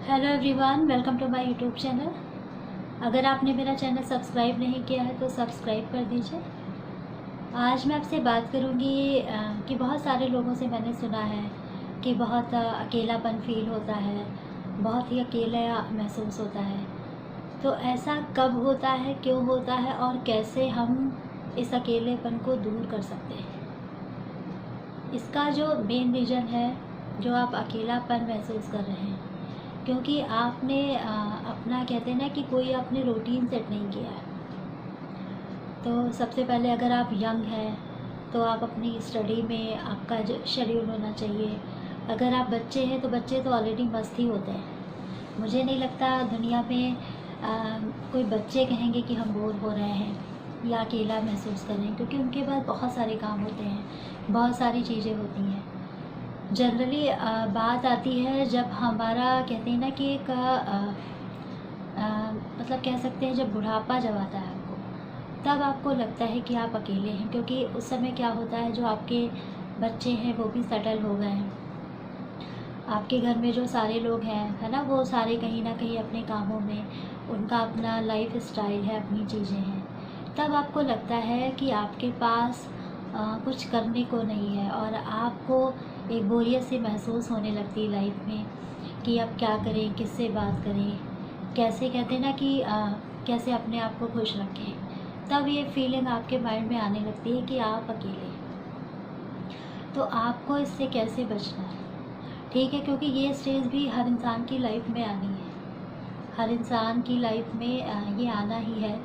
Hello everyone, welcome to my YouTube channel. अगर आपने मेरा चैनल सब्सक्राइब नहीं किया है तो सब्सक्राइब कर दीजिए। आज मैं आपसे बात करूंगी कि बहुत सारे लोगों से मैंने सुना है कि बहुत अकेलापन फील होता है, बहुत ही अकेला महसूस होता है। तो ऐसा कब होता है, क्यों होता है और कैसे हम इस अकेलेपन को दूर कर सकते हैं? इसका जो मेन रीज़न है, जो आप अकेलापन महसूस कर रहे हैं, क्योंकि आपने अपना कहते हैं ना कि कोई आपने रूटीन सेट नहीं किया है। तो सबसे पहले अगर आप यंग हैं तो आप अपनी स्टडी में आपका जो शेड्यूल होना चाहिए। अगर आप बच्चे हैं तो बच्चे तो ऑलरेडी मस्त ही होते हैं। मुझे नहीं लगता दुनिया में कोई बच्चे कहेंगे कि हम बोर हो रहे हैं या अकेला महसूस कर रहे हैं, क्योंकि उनके पास बहुत सारे काम होते हैं, बहुत सारी चीज़ें होती हैं। जनरली बात आती है जब हमारा कहते हैं ना कि एक मतलब कह सकते हैं जब बुढ़ापा जब आता है आपको, तब आपको लगता है कि आप अकेले हैं, क्योंकि उस समय क्या होता है, जो आपके बच्चे हैं वो भी सेटल हो गए हैं। आपके घर में जो सारे लोग हैं, है ना, वो सारे कहीं ना कहीं अपने कामों में, उनका अपना लाइफ स्टाइल है, अपनी चीज़ें हैं। तब आपको लगता है कि आपके पास कुछ करने को नहीं है और आपको एक बोरियत सी महसूस होने लगती है लाइफ में कि अब क्या करें, किससे बात करें, कैसे कहते हैं ना कि कैसे अपने आप को खुश रखें। तब ये फीलिंग आपके माइंड में आने लगती है कि आप अकेले हैं। तो आपको इससे कैसे बचना है? ठीक है, क्योंकि ये स्टेज भी हर इंसान की लाइफ में आनी है, हर इंसान की लाइफ में ये आना ही है।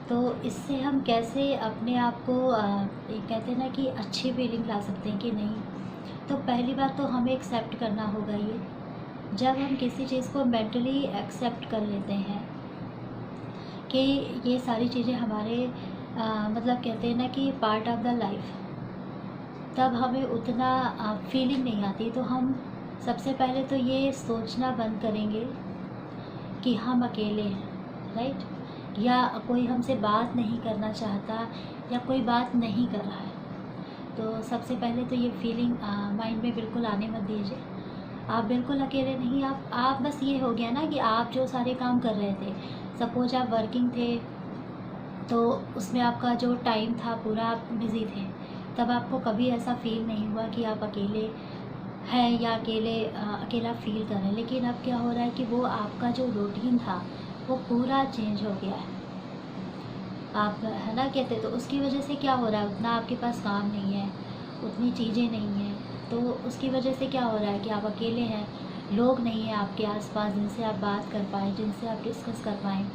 तो इससे हम कैसे अपने आप को एक कहते हैं ना कि अच्छी फीलिंग ला सकते हैं कि नहीं। तो पहली बात तो हमें एक्सेप्ट करना होगा। ये जब हम किसी चीज़ को मेंटली एक्सेप्ट कर लेते हैं कि ये सारी चीज़ें हमारे मतलब कहते हैं ना कि पार्ट ऑफ द लाइफ, तब हमें उतना फीलिंग नहीं आती। तो हम सबसे पहले तो ये सोचना बंद करेंगे कि हम अकेले हैं, राइट, या कोई हमसे बात नहीं करना चाहता या कोई बात नहीं कर रहा है। तो सबसे पहले तो ये फीलिंग माइंड में बिल्कुल आने मत दीजिए। आप बिल्कुल अकेले नहीं। आप बस ये हो गया ना कि आप जो सारे काम कर रहे थे, सपोज आप वर्किंग थे तो उसमें आपका जो टाइम था पूरा आप बिज़ी थे, तब आपको कभी ऐसा फील नहीं हुआ कि आप अकेले हैं या अकेला फ़ील कर रहे हैं। लेकिन अब क्या हो रहा है कि वो आपका जो रूटीन था वो पूरा चेंज हो गया है। आप, है ना, कहते, तो उसकी वजह से क्या हो रहा है, उतना आपके पास काम नहीं है, उतनी चीज़ें नहीं हैं। तो उसकी वजह से क्या हो रहा है कि आप अकेले हैं, लोग नहीं हैं आपके आसपास जिनसे आप बात कर पाएँ, जिनसे आप डिस्कस कर पाएँ।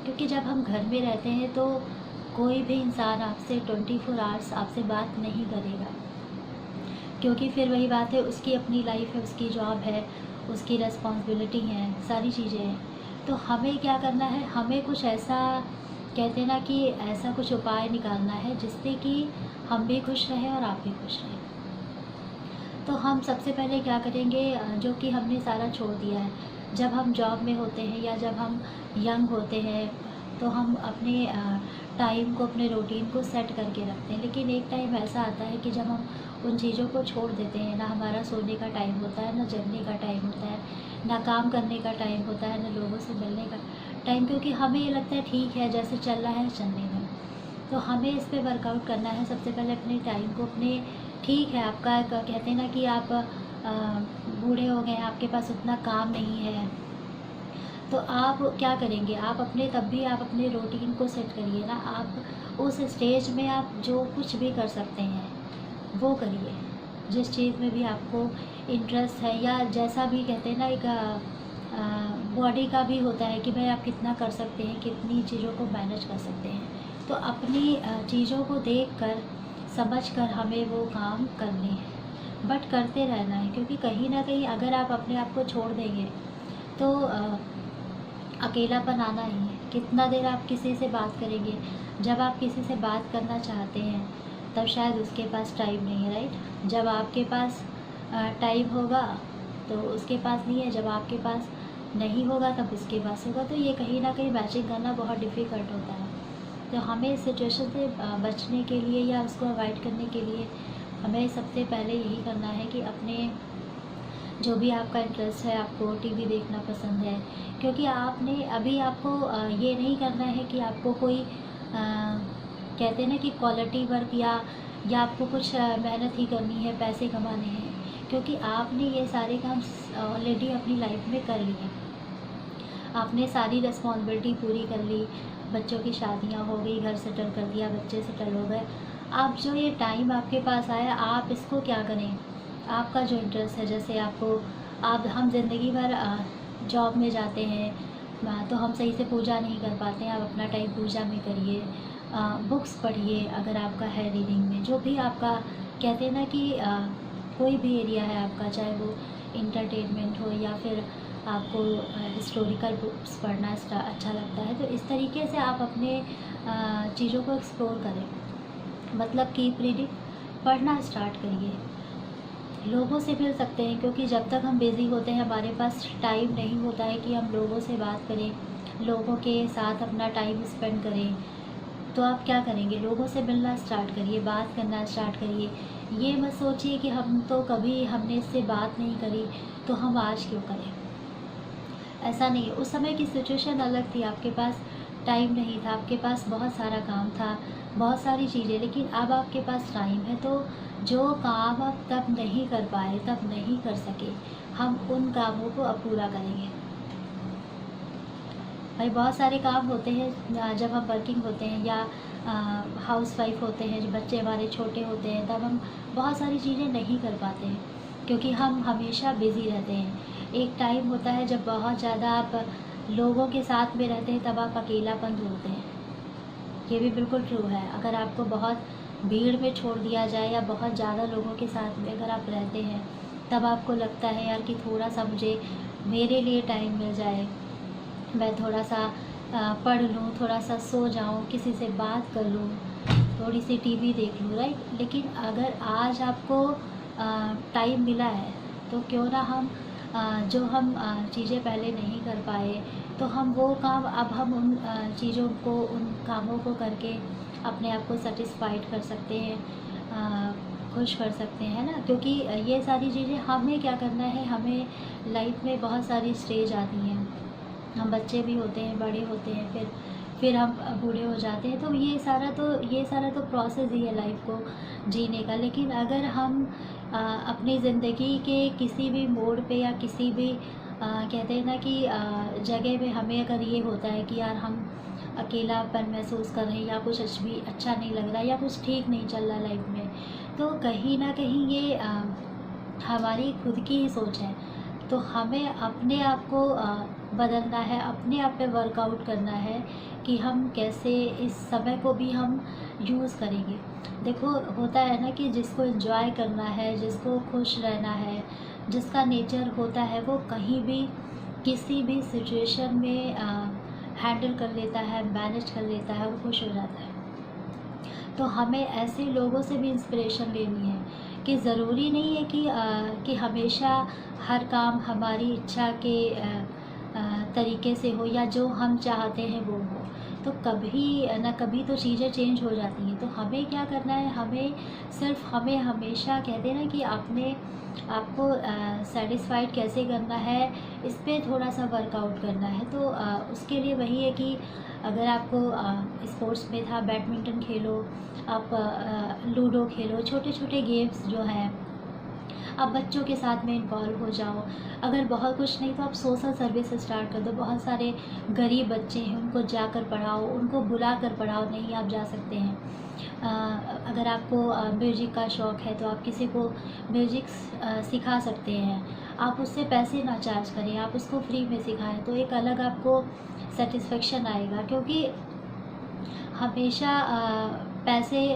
क्योंकि जब हम घर में रहते हैं तो कोई भी इंसान आपसे 24 आवर्स आपसे बात नहीं करेगा, क्योंकि फिर वही बात है, उसकी अपनी लाइफ है, उसकी जॉब है, उसकी रिस्पॉन्सिबिलिटी है, सारी चीज़ें हैं। तो हमें क्या करना है, हमें कुछ ऐसा कहते हैं ना कि ऐसा कुछ उपाय निकालना है जिससे कि हम भी खुश रहें और आप भी खुश रहें। तो हम सबसे पहले क्या करेंगे, जो कि हमने सारा छोड़ दिया है। जब हम जॉब में होते हैं या जब हम यंग होते हैं तो हम अपने टाइम को, अपने रूटीन को सेट करके रखते हैं। लेकिन एक टाइम ऐसा आता है कि जब हम उन चीज़ों को छोड़ देते हैं, ना हमारा सोने का टाइम होता है, ना जगने का टाइम होता है, ना काम करने का टाइम होता है, ना लोगों से मिलने का टाइम, क्योंकि हमें ये लगता है ठीक है जैसे चल रहा है चलने में। तो हमें इस पे वर्कआउट करना है। सबसे पहले अपने टाइम को, अपने, ठीक है आपका कहते हैं ना कि आप बूढ़े हो गए हैं, आपके पास उतना काम नहीं है, तो आप क्या करेंगे, आप अपने, तब भी आप अपने रूटीन को सेट करिए ना। आप उस स्टेज में आप जो कुछ भी कर सकते हैं वो करिए, जिस चीज़ में भी आपको इंटरेस्ट है, या जैसा भी कहते हैं ना एक बॉडी का भी होता है कि भाई आप कितना कर सकते हैं, कितनी चीज़ों को मैनेज कर सकते हैं। तो अपनी चीज़ों को देख कर, समझ कर हमें वो काम करने हैं, बट करते रहना है। क्योंकि कहीं ना कहीं अगर आप अपने आप को छोड़ देंगे तो अकेलापन आना ही है। कितना देर आप किसी से बात करेंगे? जब आप किसी से बात करना चाहते हैं तब शायद उसके पास टाइम नहीं है, राइट। जब आपके पास टाइम होगा तो उसके पास नहीं है, जब आपके पास नहीं होगा तब उसके पास होगा। तो ये कहीं ना कहीं मैचिंग करना बहुत डिफ़िकल्ट होता है। तो हमें इस सिचुएशन से बचने के लिए या उसको अवॉइड करने के लिए हमें सबसे पहले यही करना है कि अपने जो भी आपका इंटरेस्ट है, आपको टीवी देखना पसंद है, क्योंकि आपने अभी आपको ये नहीं करना है कि आपको कोई कहते हैं ना कि क्वालिटी वर्क या आपको कुछ मेहनत ही करनी है, पैसे कमाने हैं, क्योंकि आपने ये सारे काम ऑलरेडी अपनी लाइफ में कर लिए। आपने सारी रिस्पॉन्सिबिलिटी पूरी कर ली, बच्चों की शादियां हो गई, घर सेटल कर दिया, बच्चे सेटल हो गए। अब जो ये टाइम आपके पास आया, आप इसको क्या करें? आपका जो इंटरेस्ट है, जैसे आप हम ज़िंदगी भर जॉब में जाते हैं, तो हम सही से पूजा नहीं कर पाते हैं। आप अपना टाइम पूजा में करिए, बुक्स पढ़िए, अगर आपका है रीडिंग में, जो भी आपका कहते हैं ना कि कोई भी एरिया है आपका, चाहे वो इंटरटेनमेंट हो या फिर आपको हिस्टोरिकल बुक्स पढ़ना अच्छा लगता है, तो इस तरीके से आप अपने चीज़ों को एक्सप्लोर करें। मतलब कीप रीडिंग, पढ़ना स्टार्ट करिए। लोगों से मिल सकते हैं, क्योंकि जब तक हम बिज़ी होते हैं हमारे पास टाइम नहीं होता है कि हम लोगों से बात करें, लोगों के साथ अपना टाइम स्पेंड करें। तो आप क्या करेंगे? लोगों से मिलना स्टार्ट करिए, बात करना स्टार्ट करिए। ये मत सोचिए कि हमने इससे बात नहीं करी तो हम आज क्यों करें। ऐसा नहीं है। उस समय की सिचुएशन अलग थी, आपके पास टाइम नहीं था, आपके पास बहुत सारा काम था, बहुत सारी चीज़ें, लेकिन अब आपके पास टाइम है, तो जो काम आप तब नहीं कर पाए, तब नहीं कर सके, हम उन कामों को अब पूरा करेंगे। भाई बहुत सारे काम होते हैं जब हम वर्किंग होते हैं या हाउस वाइफ होते हैं, जो बच्चे हमारे छोटे होते हैं, तब हम बहुत सारी चीज़ें नहीं कर पाते हैं, क्योंकि हम हमेशा बिज़ी रहते हैं। एक टाइम होता है जब बहुत ज़्यादा आप लोगों के साथ में रहते हैं, तब आप अकेलापन ढूंढते हैं। ये भी बिल्कुल ट्रू है। अगर आपको बहुत भीड़ में छोड़ दिया जाए या बहुत ज़्यादा लोगों के साथ में अगर आप रहते हैं, तब आपको लगता है यार कि थोड़ा सा मुझे मेरे लिए टाइम मिल जाए, मैं थोड़ा सा पढ़ लूँ, थोड़ा सा सो जाऊँ, किसी से बात कर लूँ, थोड़ी सी टीवी देख लूँ, राइट। लेकिन अगर आज आपको टाइम मिला है, तो क्यों ना हम जो हम चीज़ें पहले नहीं कर पाए, तो हम वो काम अब हम उन चीज़ों को, उन कामों को करके अपने आप को सेटिस्फाइड कर सकते हैं, खुश कर सकते हैं ना। क्योंकि ये सारी चीज़ें हमें क्या करना है, हमें लाइफ में बहुत सारी स्टेज आती हैं, हम बच्चे भी होते हैं, बड़े होते हैं, फिर हम बूढ़े हो जाते हैं, तो ये सारा तो प्रोसेस ही है लाइफ को जीने का। लेकिन अगर हम अपनी ज़िंदगी के किसी भी मोड़ पे या किसी भी कहते हैं ना कि जगह पे हमें अगर ये होता है कि यार हम अकेलापन महसूस कर रहे हैं, या कुछ भी अच्छा नहीं लग रहा, या कुछ ठीक नहीं चल रहा लाइफ में, तो कहीं ना कहीं ये हमारी खुद की ही सोच है। तो हमें अपने आप को बदलना है, अपने आप पे वर्कआउट करना है कि हम कैसे इस समय को भी हम यूज़ करेंगे। देखो होता है ना कि जिसको एंजॉय करना है, जिसको खुश रहना है, जिसका नेचर होता है, वो कहीं भी किसी भी सिचुएशन में हैंडल कर लेता है, मैनेज कर लेता है और खुश हो जाता है। तो हमें ऐसे लोगों से भी इंस्पिरेशन लेनी है कि ज़रूरी नहीं है कि हमेशा हर काम हमारी इच्छा के तरीके से हो या जो हम चाहते हैं वो हो। तो कभी ना कभी तो चीज़ें चेंज हो जाती हैं। तो हमें क्या करना है, हमें हमेशा कहते हैं ना कि आपको सेटिस्फाइड कैसे करना है, इस पे थोड़ा सा वर्कआउट करना है। तो उसके लिए वही है कि अगर आपको स्पोर्ट्स में था, बैडमिंटन खेलो, आप लूडो खेलो, छोटे छोटे गेम्स जो हैं आप बच्चों के साथ में इन्वॉल्व हो जाओ। अगर बहुत कुछ नहीं तो आप सोशल सर्विस स्टार्ट कर दो। बहुत सारे गरीब बच्चे हैं, उनको जाकर पढ़ाओ, उनको बुला कर पढ़ाओ। नहीं आप जा सकते हैं। अगर आपको म्यूज़िक का शौक़ है तो आप किसी को म्यूज़िक सिखा सकते हैं। आप उससे पैसे ना चार्ज करें, आप उसको फ्री में सिखाएं, तो एक अलग आपको सेटिस्फेक्शन आएगा। क्योंकि हमेशा पैसे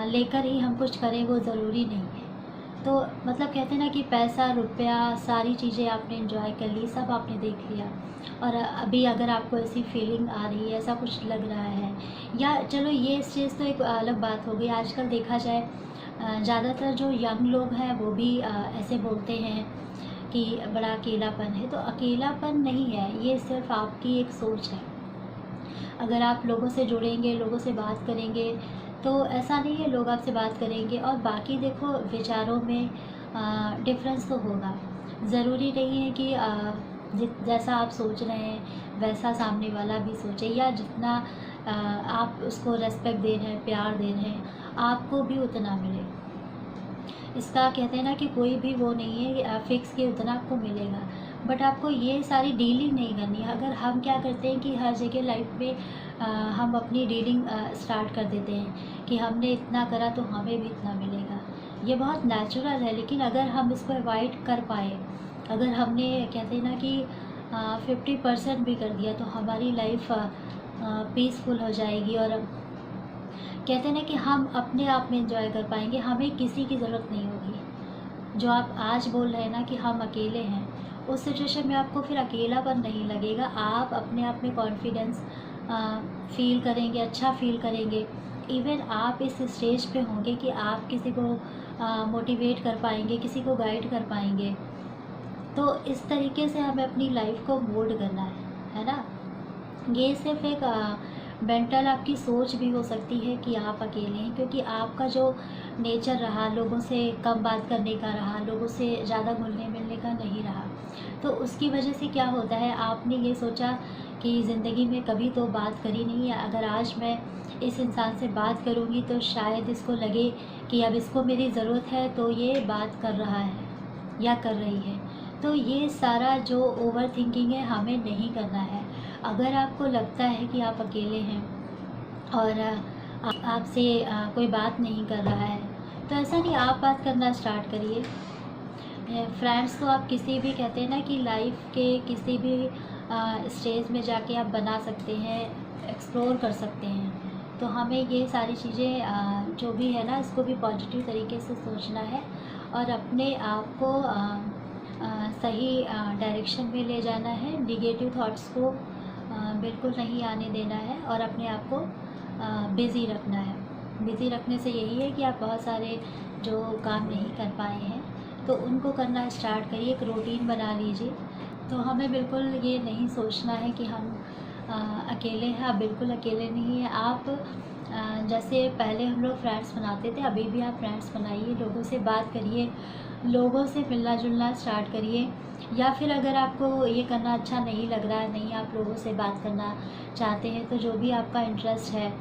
लेकर ही हम कुछ करें वो ज़रूरी नहीं है। तो मतलब कहते हैं ना कि पैसा, रुपया, सारी चीज़ें आपने एंजॉय कर ली, सब आपने देख लिया, और अभी अगर आपको ऐसी फीलिंग आ रही है, ऐसा कुछ लग रहा है, या चलो ये चीज़ तो एक अलग बात हो गई। आजकल देखा जाए ज़्यादातर जो यंग लोग हैं वो भी ऐसे बोलते हैं कि बड़ा अकेलापन है। तो अकेलापन नहीं है, ये सिर्फ आपकी एक सोच है। अगर आप लोगों से जुड़ेंगे, लोगों से बात करेंगे, तो ऐसा नहीं है लोग आपसे बात करेंगे। और बाकी देखो विचारों में डिफरेंस तो होगा, ज़रूरी नहीं है कि जैसा आप सोच रहे हैं वैसा सामने वाला भी सोचे, या जितना आप उसको रेस्पेक्ट दे रहे हैं, प्यार दे रहे हैं, आपको भी उतना मिले। इसका कहते हैं ना कि कोई भी वो नहीं है कि फिक्स के उतना आपको मिलेगा, बट आपको ये सारी डीलिंग नहीं करनी है। अगर हम क्या करते हैं कि हर जगह लाइफ में हम अपनी डीलिंग स्टार्ट कर देते हैं कि हमने इतना करा तो हमें भी इतना मिलेगा। ये बहुत नेचुरल है, लेकिन अगर हम इसको अवॉइड कर पाए, अगर हमने कहते हैं ना कि 50% भी कर दिया तो हमारी लाइफ पीसफुल हो जाएगी, और कहते हैं ना कि हम अपने आप में एंजॉय कर पाएंगे, हमें किसी की ज़रूरत नहीं होगी। जो आप आज बोल रहे हैं ना कि हम अकेले हैं, उस सिचुएशन में आपको फिर अकेलापन नहीं लगेगा, आप अपने आप में कॉन्फिडेंस फील करेंगे, अच्छा फील करेंगे। इवन आप इस स्टेज पे होंगे कि आप किसी को मोटिवेट कर पाएंगे, किसी को गाइड कर पाएंगे। तो इस तरीके से हमें अपनी लाइफ को मोल्ड करना है ना। ये सिर्फ एक मेंटल आपकी सोच भी हो सकती है कि आप अकेले हैं, क्योंकि आपका जो नेचर रहा, लोगों से कम बात करने का रहा, लोगों से ज़्यादा घुलने मिलने का नहीं रहा, तो उसकी वजह से क्या होता है, आपने ये सोचा कि ज़िंदगी में कभी तो बात करी नहीं है, अगर आज मैं इस इंसान से बात करूँगी तो शायद इसको लगे कि अब इसको मेरी ज़रूरत है, तो ये बात कर रहा है या कर रही है। तो ये सारा जो ओवर थिंकिंग है हमें नहीं करना है। अगर आपको लगता है कि आप अकेले हैं और आपसे कोई बात नहीं कर रहा है, तो ऐसा नहीं, आप बात करना स्टार्ट करिए। फ्रेंड्स तो आप किसी भी कहते हैं ना कि लाइफ के किसी भी स्टेज में जाके आप बना सकते हैं, एक्सप्लोर कर सकते हैं। तो हमें ये सारी चीज़ें जो भी है ना, इसको भी पॉजिटिव तरीके से सोचना है और अपने आप को सही डायरेक्शन में ले जाना है। निगेटिव थॉट्स को बिल्कुल नहीं आने देना है और अपने आप को बिज़ी रखना है। बिज़ी रखने से यही है कि आप बहुत सारे जो काम नहीं कर पाए हैं तो उनको करना स्टार्ट करिए, एक रूटीन बना लीजिए। तो हमें बिल्कुल ये नहीं सोचना है कि हम अकेले हैं। आप बिल्कुल अकेले नहीं हैं। आप जैसे पहले हम लोग फ्रेंड्स बनाते थे, अभी भी आप फ्रेंड्स बनाइए, लोगों से बात करिए, लोगों से मिलना जुलना स्टार्ट करिए। या फिर अगर आपको ये करना अच्छा नहीं लग रहा है, नहीं आप लोगों से बात करना चाहते हैं, तो जो भी आपका इंटरेस्ट है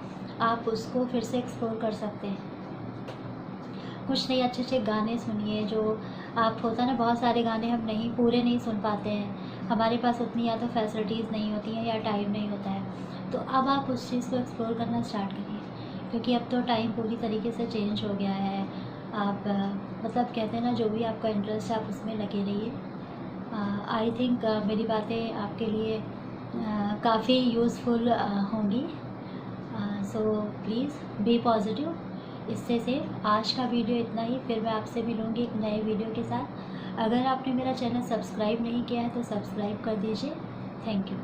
आप उसको फिर से एक्सप्लोर कर सकते हैं। कुछ नहीं, अच्छे अच्छे गाने सुनिए। जो आप होता है ना, बहुत सारे गाने हम पूरे नहीं सुन पाते हैं, हमारे पास उतनी या तो फैसिलिटीज़ नहीं होती हैं या टाइम नहीं होता है। तो अब आप उस चीज़ को एक्सप्लोर करना स्टार्ट करिए, क्योंकि अब तो टाइम पूरी तरीके से चेंज हो गया है। आप मतलब कहते हैं ना, जो भी आपका इंटरेस्ट है आप उसमें लगे रहिए। आई थिंक मेरी बातें आपके लिए काफ़ी यूज़फुल होंगी। So please be positive. इससे सिर्फ आज का वीडियो इतना ही, फिर मैं आपसे मिलूँगी एक नए वीडियो के साथ। अगर आपने मेरा चैनल सब्सक्राइब नहीं किया है तो सब्सक्राइब कर दीजिए। Thank you.